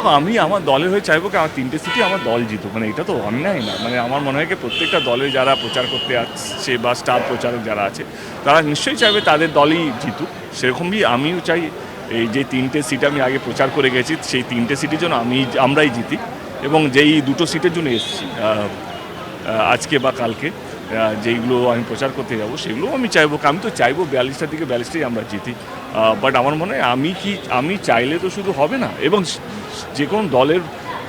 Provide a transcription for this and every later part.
দেখো আমি আমার দলের হয়ে চাইবো কি আমার 3টে সিটি আমার দল জিতুক, মানে এটা তো অন্যায় না। মানে আমার মনে হয় কি প্রত্যেকটা দলে যারা প্রচার করতে আসছে বা স্টার প্রচারক যারা আছে তারা নিশ্চয়ই চাইবে তাদের দলই জিতুক। সেরকমই আমিও চাই এই যে 3টে সিট আমি আগে প্রচার করে গেছি সেই 3টে সিটের জন্য আমরাই জিতি, এবং যেই 2টো সিটের জন্য এসেছি আজকে বা কালকে যেইগুলো আমি প্রচার করতে যাব সেগুলো আমি চাইবো, আমি তো চাইবো 42টার দিকে 42টাই আমরা জিতি। বাট আমার মনে হয় আমি চাইলে তো শুধু হবে না, এবং যে কোনো দলের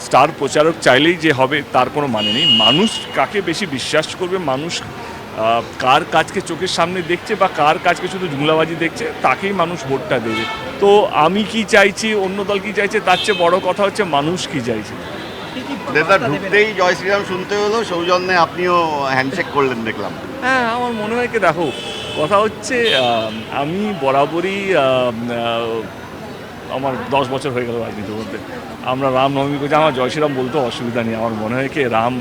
স্টার প্রচারক চাইলেই যে হবে তার কোনো মানে নেই। মানুষ কাকে বেশি বিশ্বাস করবে, মানুষ কার কাজকে চোখের সামনে দেখছে বা কার কাজকে শুধু জুমলাবাজি দেখছে তাকেই মানুষ ভোটটা দেবে। তো আমি কি চাইছি, অন্য দল কি চাইছে, তার চেয়ে বড় কথা হচ্ছে মানুষ কি চাইছে। নেতা ঢুকতেই জয় শ্রীরাম শুনতে হলো, সৌজন্যে আপনিও হ্যান্ডশেক করলেন দেখলাম। হ্যাঁ, আমার মনে হয় কি দেখো কথা হচ্ছে আমি বরাবরই আমার 10 বছর হয়ে গেল রাজনীতির মধ্যে, আমরা রামনবমী করছি, আমার জয় শ্রীরাম বলতে অসুবিধা নেই। আমার মনে হয় কি রাম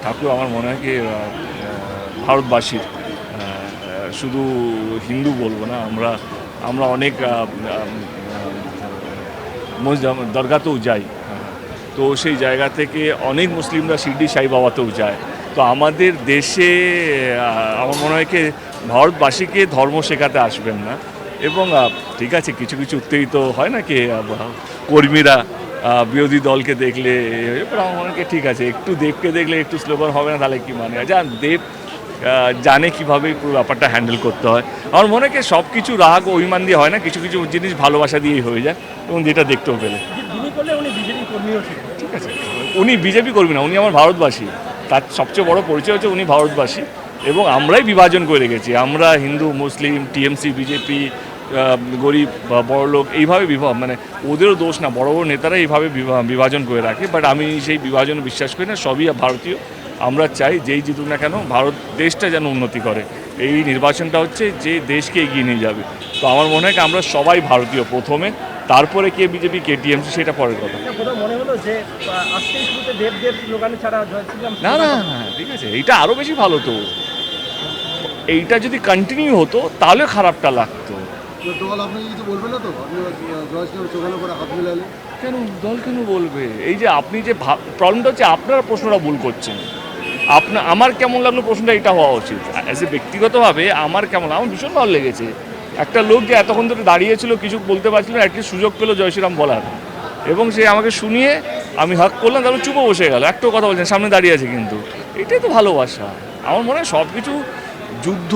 ঠাকুর আমার মনে হয় কি ভারতবাসীর, শুধু হিন্দু বলবো না, আমরা অনেক দরগাতেও যাই, তো সেই জায়গা থেকে অনেক মুসলিমরা শিরডি সাই বাবাতেও যায়। তো আমাদের দেশে আমার মনে হয় কি ভারতবাসীকে ধর্ম শেখাতে আসবেন না। এবং ঠিক আছে কিছু কিছু উত্তেজিত হয় না কি কর্মীরা বিরোধী দলকে দেখলে, আমার মনে হয় ঠিক আছে একটু দেবকে দেখলে একটু স্লোগান হবে না, তাহলে কি মানে যান দেব জানে কীভাবে পুরো ব্যাপারটা হ্যান্ডেল করতে হয়। আমার মনে হয় সব কিছু রাগ অভিমান দিয়ে হয় না, কিছু কিছু জিনিস ভালোবাসা দিয়েই হয়ে যায়, এবং যেটা দেখতেও পেলে ঠিক আছে। উনি বিজেপি কর্মী না, উনি আমার ভারতবাসী, তার সবচেয়ে বড় পরিচয় হচ্ছে উনি ভারতবাসী, এবং আমরাই বিভাজন করে রেখেছি। আমরা হিন্দু মুসলিম টিএমসি বিজেপি গরিব বড়লোক এইভাবে মানে ওদেরও দোষ না, বড় বড় নেতারা এইভাবে বিভাজন করে রাখে। বাট আমি সেই বিভাজনে বিশ্বাস করি না, সবই ভারতীয়। আমরা চাই যেই জিতুক না কেন ভারত দেশটা যেন উন্নতি করে, এই নির্বাচনটা হচ্ছে যে দেশকে এগিয়ে নিয়ে যাবে। তো আমার মনে হয় আমরা সবাই ভারতীয় প্রথমে, তারপরে কে বিজেপি কে টিএমসি সেটা পরের কথা। না না হ্যাঁ ঠিক আছে, এইটা আরও বেশি ভালো। তো এইটা যদি কন্টিনিউ হতো তাহলে খারাপটা লাগতো। কেন দল কেন বলবে? এই যে আপনি যে প্রবলেমটা হচ্ছে আপনারা প্রশ্নটা ভুল করছেন। আমার কেমন লাগলো প্রশ্নটা এটা হওয়া উচিত। অ্যাজ এ ব্যক্তিগতভাবে আমার ভীষণ ভালো লেগেছে একটা লোক যে এতক্ষণ ধরে দাঁড়িয়েছিল কিছু বলতে পারছিল না, একটি সুযোগ পেলো জয় শ্রীরাম বলার, এবং সে আমাকে শুনিয়ে আমি হাক করলাম, তারপর চুপও বসে গেল, একটু কথা বলছেন সামনে দাঁড়িয়ে আছে, কিন্তু এটাই তো ভালোবাসা। আমার মনে হয় সব কিছু যুদ্ধ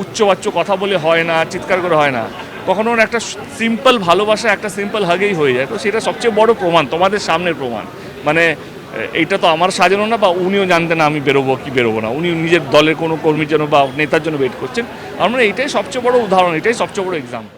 উচ্চবাচ্য কথা বলে হয় না, চিৎকার করে হয় না, কখনো একটা সিম্পল ভালোবাসা একটা সিম্পল হাগেই হয়ে যায়। তো সেটা সবচেয়ে বড় প্রমাণ, তোমাদের সামনের প্রমাণ। মানে এইটা তো আমার সাজানো না, বা উনিও জানতেন না আমি বেরোবো কি বেরোবো না, উনি নিজের দলের কোনো কর্মীর জন্য বা নেতার জন্য ওয়েট করছেন। আমার মনে হয় এইটাই সবচেয়ে বড় উদাহরণ, এটাই সবচেয়ে বড় এক্সাম্পল।